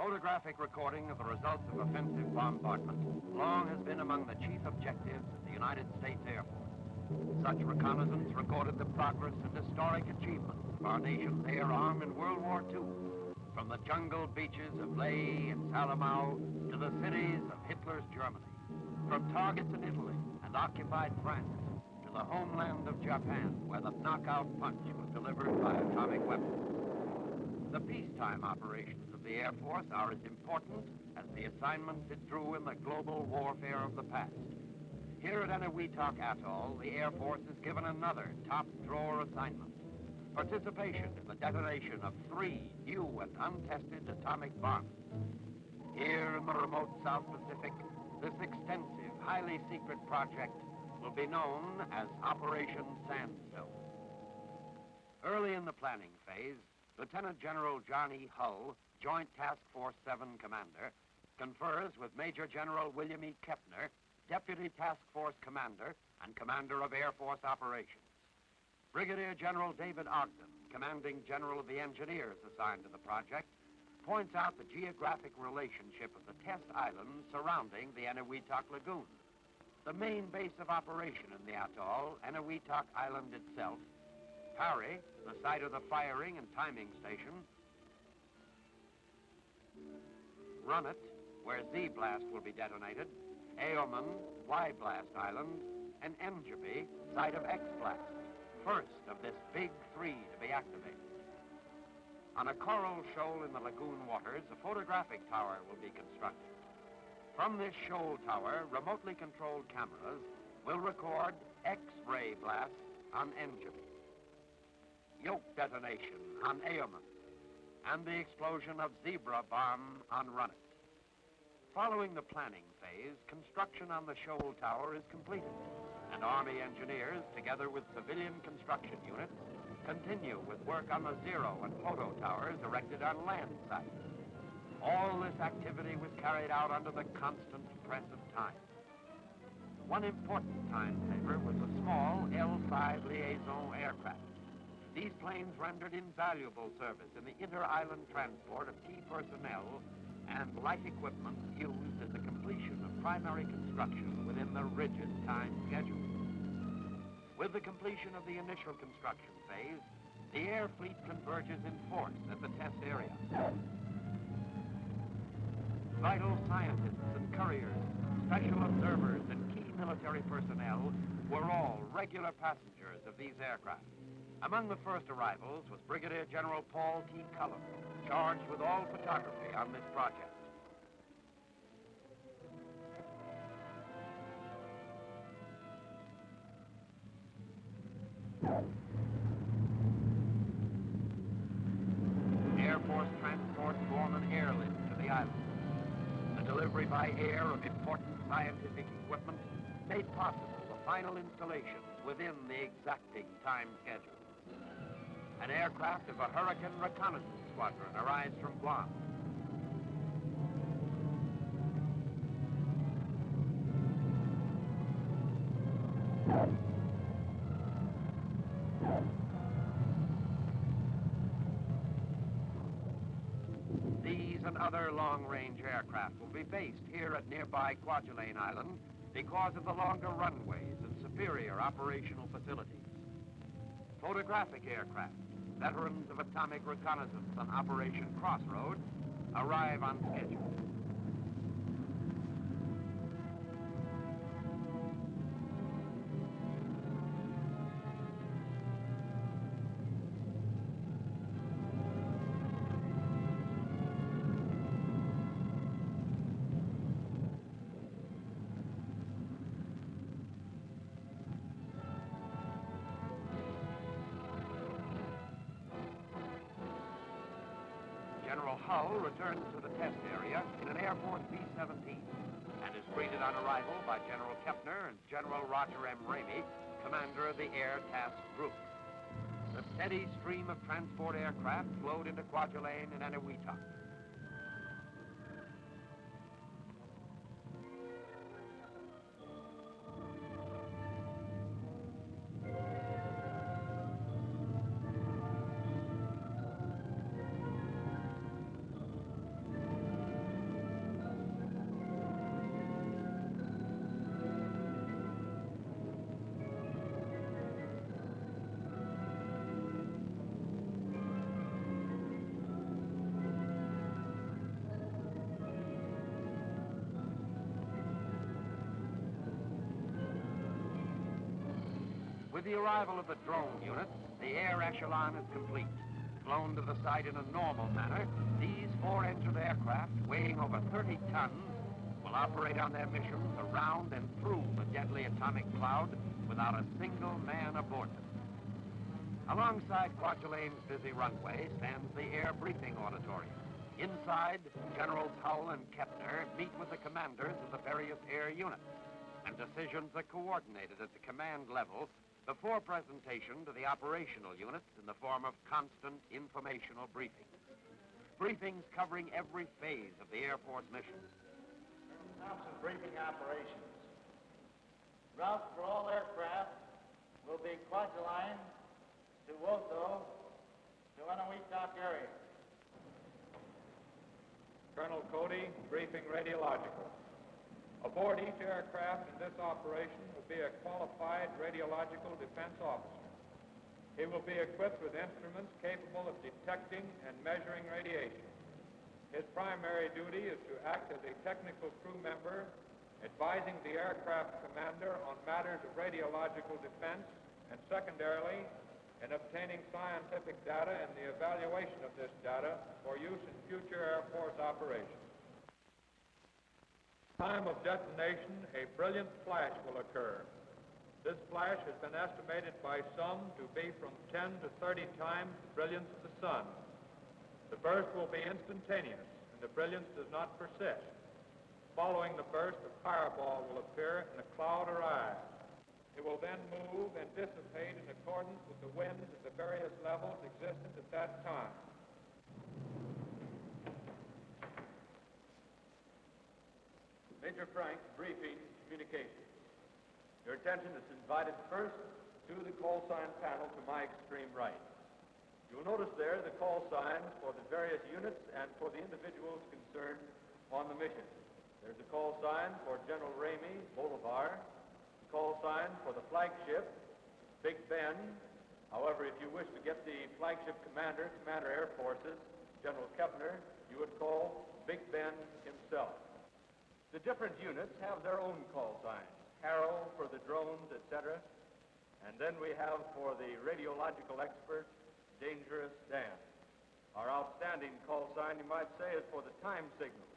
Photographic recording of the results of offensive bombardment long has been among the chief objectives of the United States Air Force. Such reconnaissance recorded the progress and historic achievements of our nation's air arm in World War II, from the jungle beaches of Leh and Salamau to the cities of Hitler's Germany, from targets in Italy and occupied France to the homeland of Japan, where the knockout punch was delivered by atomic weapons. The peacetime operations of the Air Force are as important as the assignments it drew in the global warfare of the past. Here at Eniwetok Atoll, the Air Force is given another top-drawer assignment: participation in the detonation of 3 new and untested atomic bombs. Here in the remote South Pacific, this extensive, highly secret project will be known as Operation Sandstone. Early in the planning phase, Lieutenant General John E. Hull, Joint Task Force 7 Commander, confers with Major General William E. Kepner, Deputy Task Force Commander and Commander of Air Force Operations. Brigadier General David Ogden, Commanding General of the Engineers assigned to the project, points out the geographic relationship of the test islands surrounding the Eniwetok Lagoon. The main base of operation in the atoll, Eniwetok Island itself, Parry, the site of the firing and timing station, Runnet, where Z-blast will be detonated, Aoman, Y-blast Island, and Enderby, site of X-blast, first of this big 3 to be activated. On a coral shoal in the lagoon waters, a photographic tower will be constructed. From this shoal tower, remotely controlled cameras will record X-ray blasts on Enderby, yoke detonation on Aoman, and the explosion of Zebra bomb on Runnet. Following the planning phase, construction on the shoal tower is completed, and Army engineers, together with civilian construction units, continue with work on the zero and photo towers erected on land sites. All this activity was carried out under the constant press of time. One important time saver was a small L-5 liaison aircraft. These planes rendered invaluable service in the inter-island transport of key personnel and light equipment used as the completion of primary construction within the rigid time schedule. With the completion of the initial construction phase, the air fleet converges in force at the test area. Vital scientists and couriers, special observers, and key military personnel were all regular passengers of these aircraft. Among the first arrivals was Brigadier General Paul T. Cullum, charged with all photography on this project. Air Force transports form an airlift to the island. The delivery by air of important scientific equipment made possible the final installations within the exacting time schedule. An aircraft of a Hurricane Reconnaissance Squadron arrives from Guam. These and other long-range aircraft will be based here at nearby Kwajalein Island because of the longer runways and superior operational facilities. Photographic aircraft, veterans of atomic reconnaissance on Operation Crossroads, arrive on schedule. General Hull returns to the test area in an Air Force B-17 and is greeted on arrival by General Kepner and General Roger M. Ramey, commander of the Air Task Group. The steady stream of transport aircraft flowed into Kwajalein and Eniwetok. With the arrival of the drone units, the air echelon is complete. Flown to the site in a normal manner, these four-engined aircraft, weighing over 30 tons, will operate on their missions around and through the deadly atomic cloud without a single man aboard them. Alongside Kwajalein's busy runway stands the Air Briefing Auditorium. Inside, Generals Hull and Kepner meet with the commanders of the various air units, and decisions are coordinated at the command level before presentation to the operational units in the form of constant informational briefings. Briefings covering every phase of the Air Force mission. Thompson briefing operations. Route for all aircraft will be Kwajalein to Woto to Eniwetok area. Colonel Cody, briefing radiological. Aboard each aircraft in this operation will be a qualified radiological defense officer. He will be equipped with instruments capable of detecting and measuring radiation. His primary duty is to act as a technical crew member, advising the aircraft commander on matters of radiological defense, and secondarily, in obtaining scientific data and the evaluation of this data for use in future Air Force operations. Time of detonation, a brilliant flash will occur. This flash has been estimated by some to be from 10 to 30 times the brilliance of the sun. The burst will be instantaneous, and the brilliance does not persist. Following the burst, a fireball will appear and a cloud arise. It will then move and dissipate in accordance with the winds at the various levels existent at that time. Major Frank, briefing communications. Your attention is invited first to the call sign panel to my extreme right. You'll notice there the call signs for the various units and for the individuals concerned on the mission. There's a call sign for General Ramey, Bolivar, a call sign for the flagship, Big Ben. However, if you wish to get the flagship commander, Commander Air Forces, General Kepner, you would call Big Ben himself. The different units have their own call signs. Harrow for the drones, etc. And then we have for the radiological expert, Dangerous Dan. Our outstanding call sign, you might say, is for the time signal.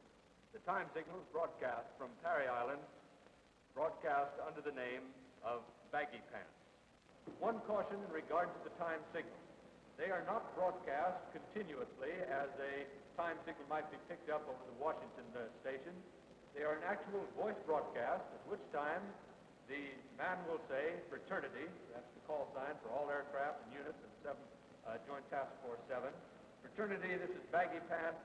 The time signal is broadcast from Parry Island, broadcast under the name of Baggy Pants. One caution in regard to the time signals. They are not broadcast continuously as a time signal might be picked up over the Washington station. They are an actual voice broadcast, at which time the man will say fraternity, that's the call sign for all aircraft and units in the 7th Joint Task Force 7. Fraternity, this is Baggy Pants.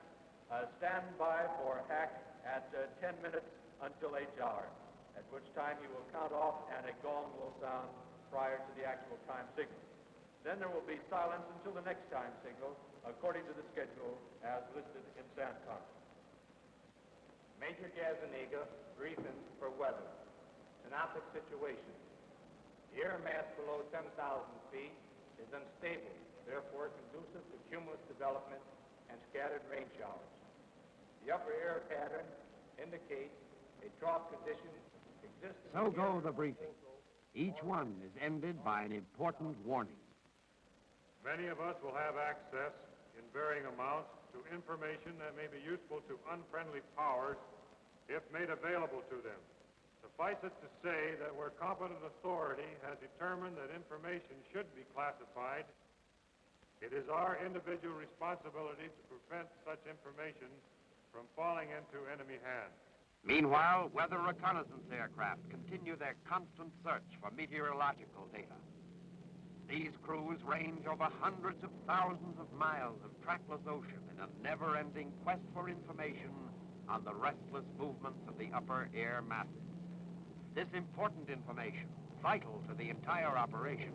Stand by for hack at 10 minutes until H hours, at which time you will count off and a gong will sound prior to the actual time signal. Then there will be silence until the next time signal, according to the schedule as listed in Sandstone. Major Gazaniga, briefing for weather. Synoptic situation. The air mass below 10,000 feet is unstable, therefore conducive to cumulus development and scattered rain showers. The upper air pattern indicates a trough condition exists. So go the briefings. Each one is ended by an important warning. Many of us will have access in varying amounts to information that may be useful to unfriendly powers if made available to them. Suffice it to say that where competent authority has determined that information should be classified, it is our individual responsibility to prevent such information from falling into enemy hands. Meanwhile, weather reconnaissance aircraft continue their constant search for meteorological data. These crews range over hundreds of thousands of miles of trackless ocean in a never-ending quest for information on the restless movements of the upper air masses. This important information, vital to the entire operation,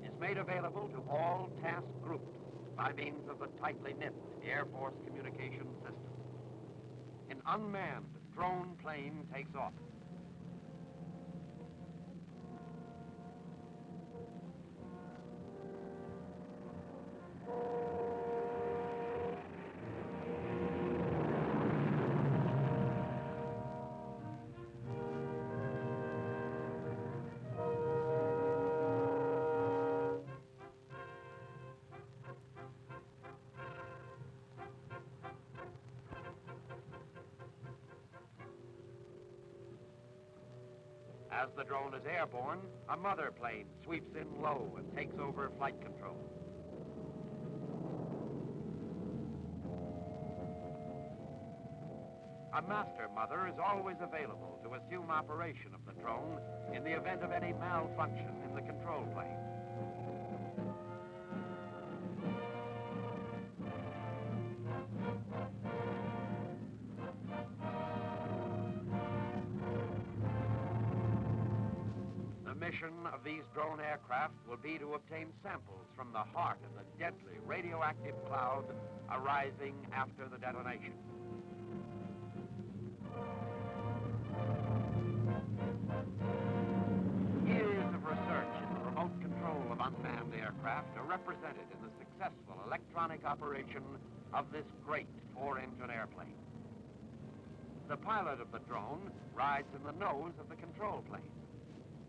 is made available to all task groups by means of the tightly knit Air Force communication system. An unmanned drone plane takes off. As the drone is airborne, a mother plane sweeps in low and takes over flight control. A master mother is always available to assume operation of the drone in the event of any malfunction in the control plane. The mission of these drone aircraft will be to obtain samples from the heart of the deadly radioactive cloud arising after the detonation. Years of research in the remote control of unmanned aircraft are represented in the successful electronic operation of this great four-engine airplane. The pilot of the drone rides in the nose of the control plane.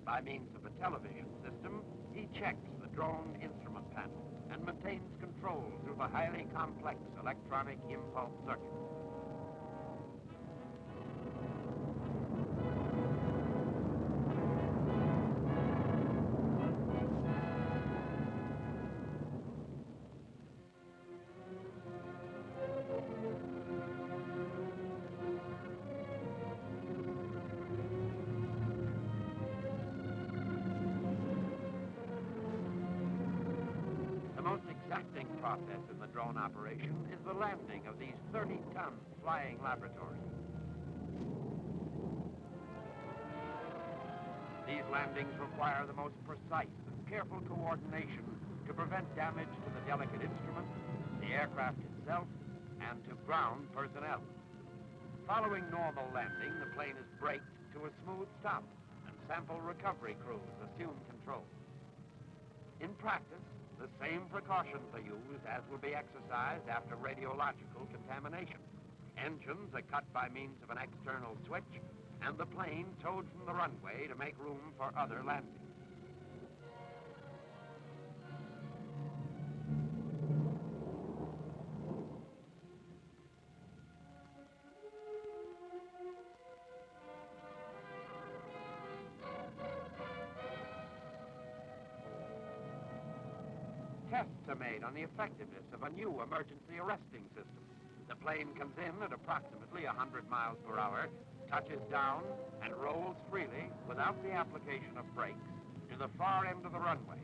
By means of a television system, he checks the drone instrument panel and maintains control through the highly complex electronic impulse circuit. The most exacting process in the drone operation is the landing of these 30-ton flying laboratories. These landings require the most precise and careful coordination to prevent damage to the delicate instruments, the aircraft itself, and to ground personnel. Following normal landing, the plane is braked to a smooth stop, and sample recovery crews assume control. In practice, the same precautions are used as will be exercised after radiological contamination. Engines are cut by means of an external switch, and the plane towed from the runway to make room for other landings. Tests are made on the effectiveness of a new emergency arresting system. The plane comes in at approximately 100 miles per hour, touches down, and rolls freely without the application of brakes to the far end of the runway.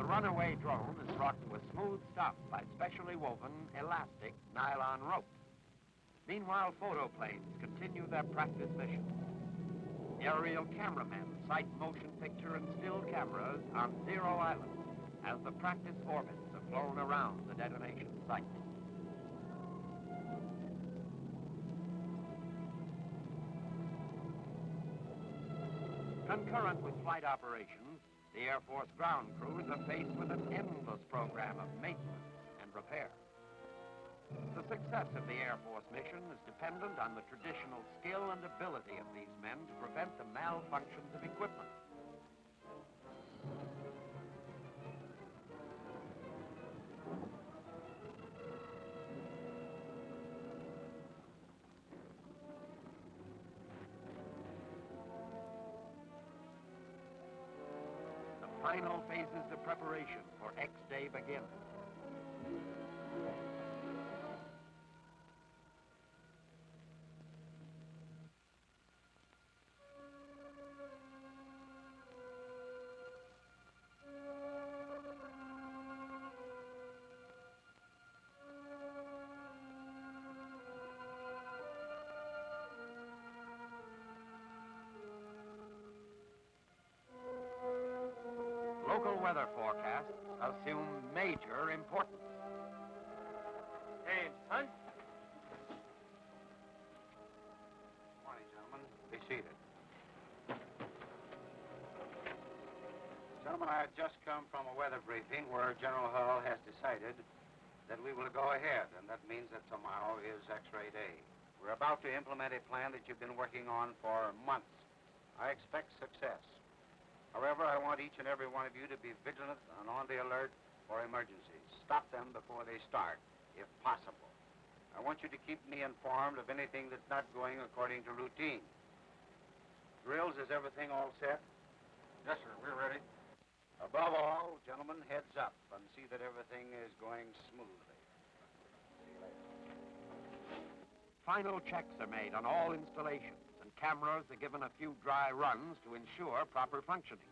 runaway drone is brought to a smooth stop by specially woven elastic nylon ropes. Meanwhile, photo planes continue their practice mission. Aerial cameramen sight motion picture and still cameras on Zero Island as the practice orbits are flown around the detonation site. Concurrent with flight operations, the Air Force ground crews are faced with an endless program of maintenance and repair. The success of the Air Force mission is dependent on the traditional skill and ability of these men to prevent the malfunctions of equipment. The final phases of preparation for X-Day begin. Local weather forecasts assume major importance. Hey, son. Morning, gentlemen. Be seated. Gentlemen, I have just come from a weather briefing where General Hull has decided that we will go ahead, and that means that tomorrow is X-ray day. We're about to implement a plan that you've been working on for months. I expect success. However, I want each and every one of you to be vigilant and on the alert for emergencies. Stop them before they start, if possible. I want you to keep me informed of anything that's not going according to routine. Drills, is everything all set? Yes, sir. We're ready. Above all, gentlemen, heads up and see that everything is going smoothly. See you later. Final checks are made on all installations, and cameras are given a few dry runs to ensure proper functioning.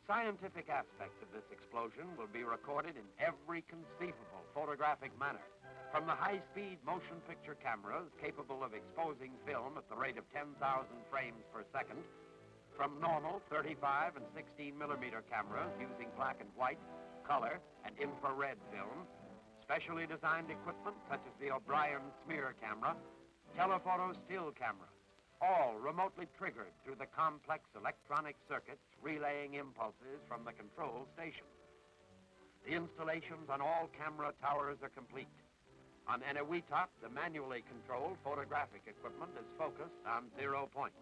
Scientific aspects of this explosion will be recorded in every conceivable photographic manner, from the high-speed motion picture cameras capable of exposing film at the rate of 10,000 frames per second, from normal 35 and 16 millimeter cameras using black and white, color, and infrared film, specially designed equipment such as the O'Brien smear camera, telephoto still cameras, all remotely triggered through the complex electronic circuits relaying impulses from the control station. The installations on all camera towers are complete. On Eniwetok, the manually controlled photographic equipment is focused on 0 point.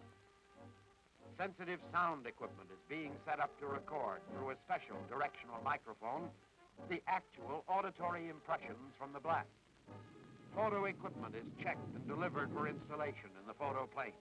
Sensitive sound equipment is being set up to record through a special directional microphone the actual auditory impressions from the blast. Photo equipment is checked and delivered for installation in the photo plane.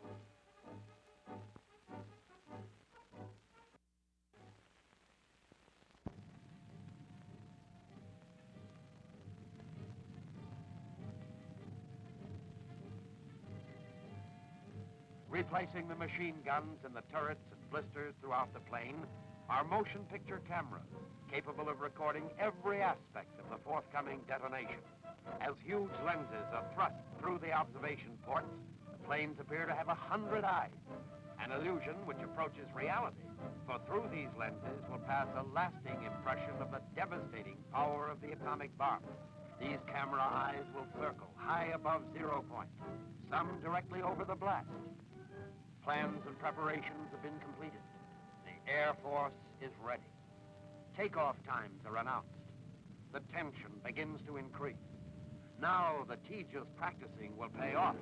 Replacing the machine guns in the turrets and blisters throughout the plane are motion picture cameras capable of recording every aspect of the forthcoming detonation. As huge lenses are thrust through the observation ports, the planes appear to have 100 eyes, an illusion which approaches reality, for through these lenses will pass a lasting impression of the devastating power of the atomic bomb. These camera eyes will circle high above 0 point, some directly over the blast. Plans and preparations have been completed. The Air Force is ready. Takeoff times are announced. The tension begins to increase. Now the tedious practicing will pay off.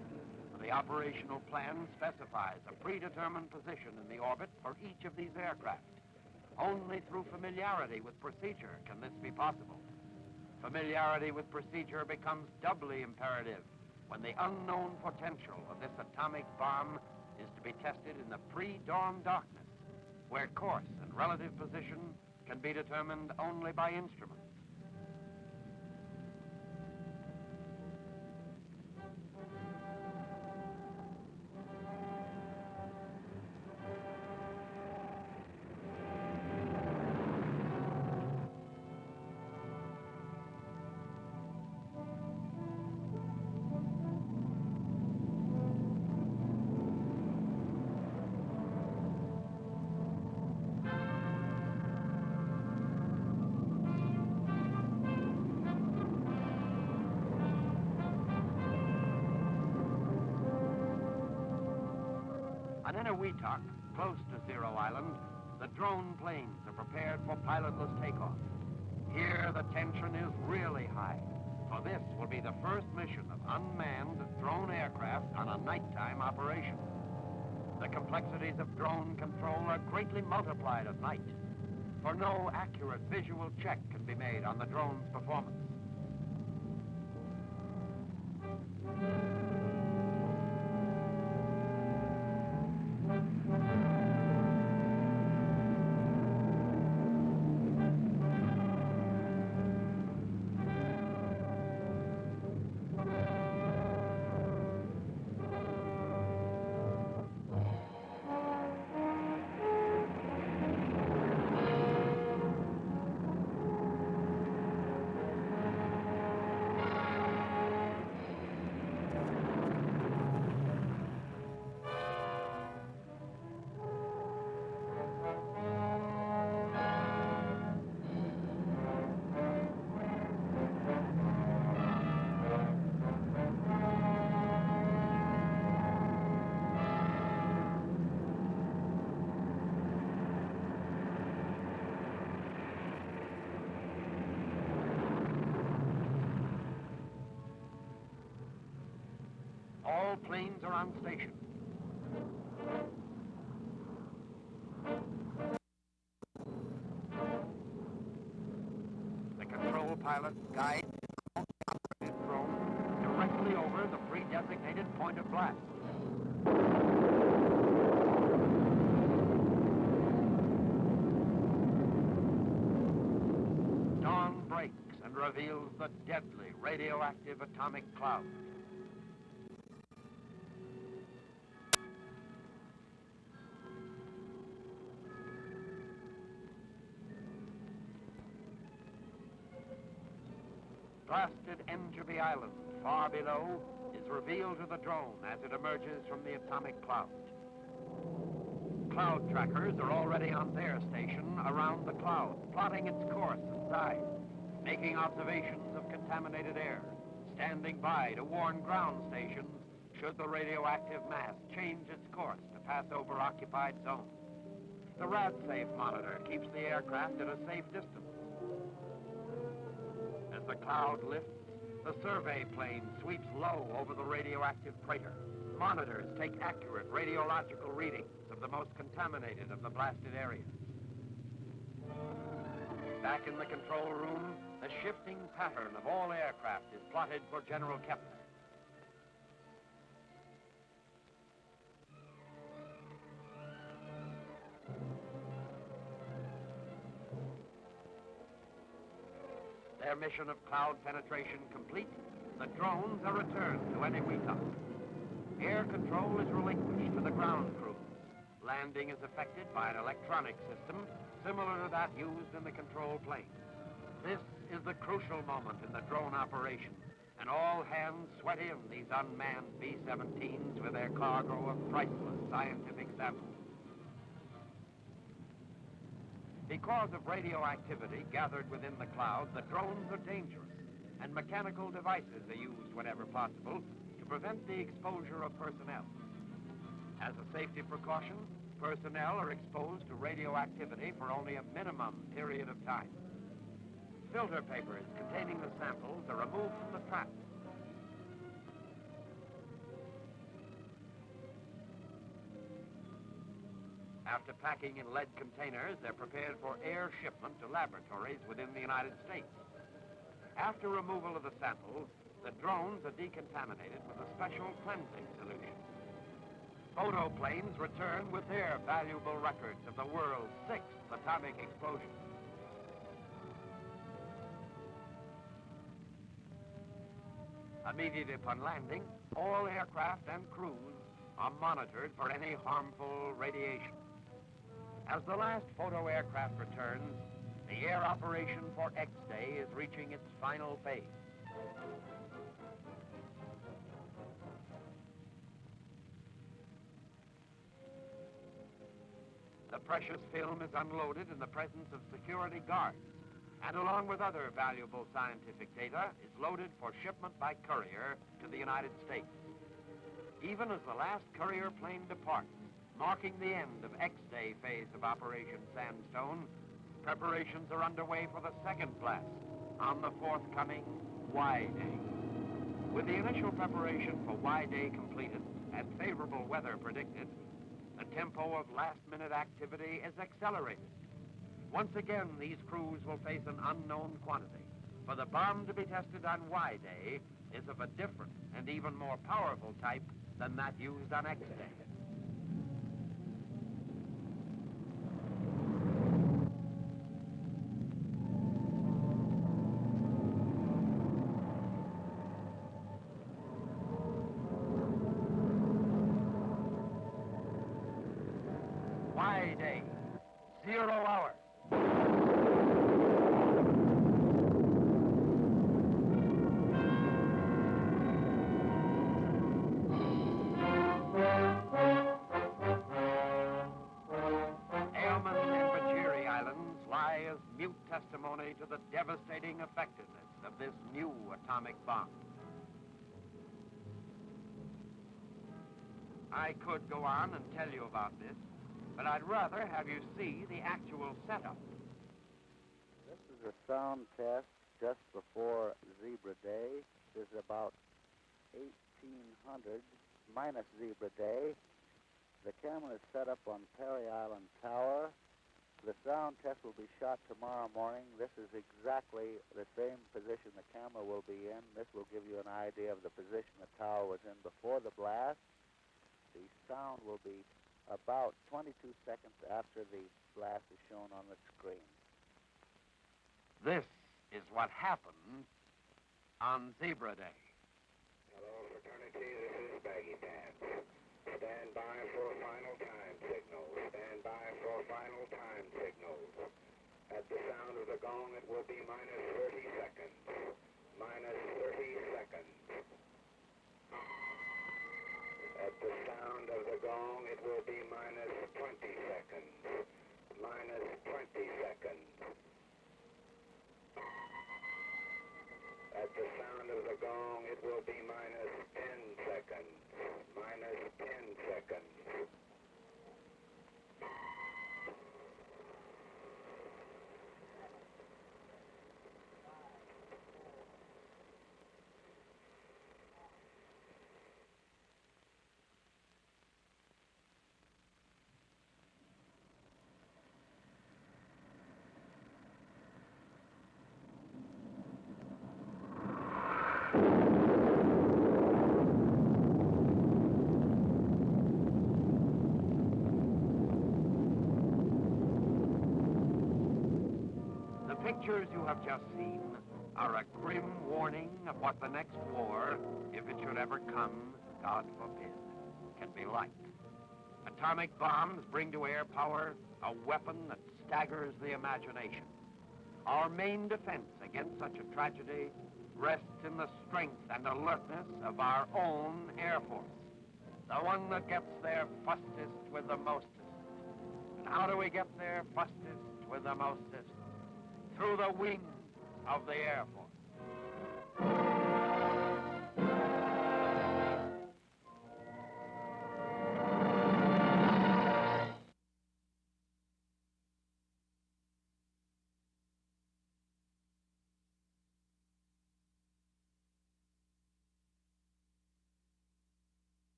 The operational plan specifies a predetermined position in the orbit for each of these aircraft. Only through familiarity with procedure can this be possible. Familiarity with procedure becomes doubly imperative when the unknown potential of this atomic bomb is to be tested in the pre-dawn darkness, where course and relative position can be determined only by instruments. Wetuck, close to Zero Island, the drone planes are prepared for pilotless takeoff. Here, the tension is really high, for this will be the first mission of unmanned drone aircraft on a nighttime operation. The complexities of drone control are greatly multiplied at night, for no accurate visual check can be made on the drone's performance. All planes are on station. The control pilot guides the operated drone directly over the pre-designated point of blast. Dawn breaks and reveals the deadly radioactive atomic cloud. Blasted Enderby Island, far below, is revealed to the drone as it emerges from the atomic cloud. Cloud trackers are already on their station around the cloud, plotting its course and size, making observations of contaminated air, standing by to warn ground stations should the radioactive mass change its course to pass over occupied zones. The RadSafe monitor keeps the aircraft at a safe distance. As the cloud lifts, the survey plane sweeps low over the radioactive crater. Monitors take accurate radiological readings of the most contaminated of the blasted areas. Back in the control room, the shifting pattern of all aircraft is plotted for General Kepler. Their mission of cloud penetration complete, the drones are returned to Wetuck. Air control is relinquished to the ground crews. Landing is effected by an electronic system similar to that used in the control plane. This is the crucial moment in the drone operation, and all hands sweat in these unmanned B-17s with their cargo of priceless scientific samples. Because of radioactivity gathered within the cloud, the drones are dangerous, and mechanical devices are used whenever possible to prevent the exposure of personnel. As a safety precaution, personnel are exposed to radioactivity for only a minimum period of time. Filter papers containing the samples are removed from the trap. After packing in lead containers, they're prepared for air shipment to laboratories within the United States. After removal of the samples, the drones are decontaminated with a special cleansing solution. Photo planes return with their valuable records of the world's 6th atomic explosion. Immediately upon landing, all aircraft and crews are monitored for any harmful radiation. As the last photo aircraft returns, the air operation for X-Day is reaching its final phase. The precious film is unloaded in the presence of security guards, and along with other valuable scientific data, is loaded for shipment by courier to the United States. Even as the last courier plane departs, Marking the end of X-Day phase of Operation Sandstone, preparations are underway for the second blast on the forthcoming Y-Day. With the initial preparation for Y-Day completed and favorable weather predicted, the tempo of last-minute activity is accelerated. Once again, these crews will face an unknown quantity, for the bomb to be tested on Y-Day is of a different and even more powerful type than that used on X-Day. Y-Day, 0 hour. Lie as mute testimony to the devastating effectiveness of this new atomic bomb. I could go on and tell you about this, but I'd rather have you see the actual setup. This is a sound test just before Zebra Day. This is about 1800 minus Zebra Day. The camera is set up on Perry Island Tower. The sound test will be shot tomorrow morning. This is exactly the same position the camera will be in. This will give you an idea of the position the tower was in before the blast. The sound will be about 22 seconds after the blast is shown on the screen. This is what happened on Zebra Day. Hello, fraternity. This is Baggy Pants. Stand by for final time signals. Stand by for final time signals. At the sound of the gong, it will be minus 30 seconds. Minus 30 seconds. At the sound of the gong, it will be minus 20 seconds. Minus 20 seconds. At the sound of the gong, it will be minus 10 seconds. Minus 10 seconds. The pictures you have just seen are a grim warning of what the next war, if it should ever come, God forbid, can be like. Atomic bombs bring to air power a weapon that staggers the imagination. Our main defense against such a tragedy rests in the strength and alertness of our own Air Force, the one that gets there fastest with the mostest. And how do we get there fastest with the mostest? Through the wings of the Air Force.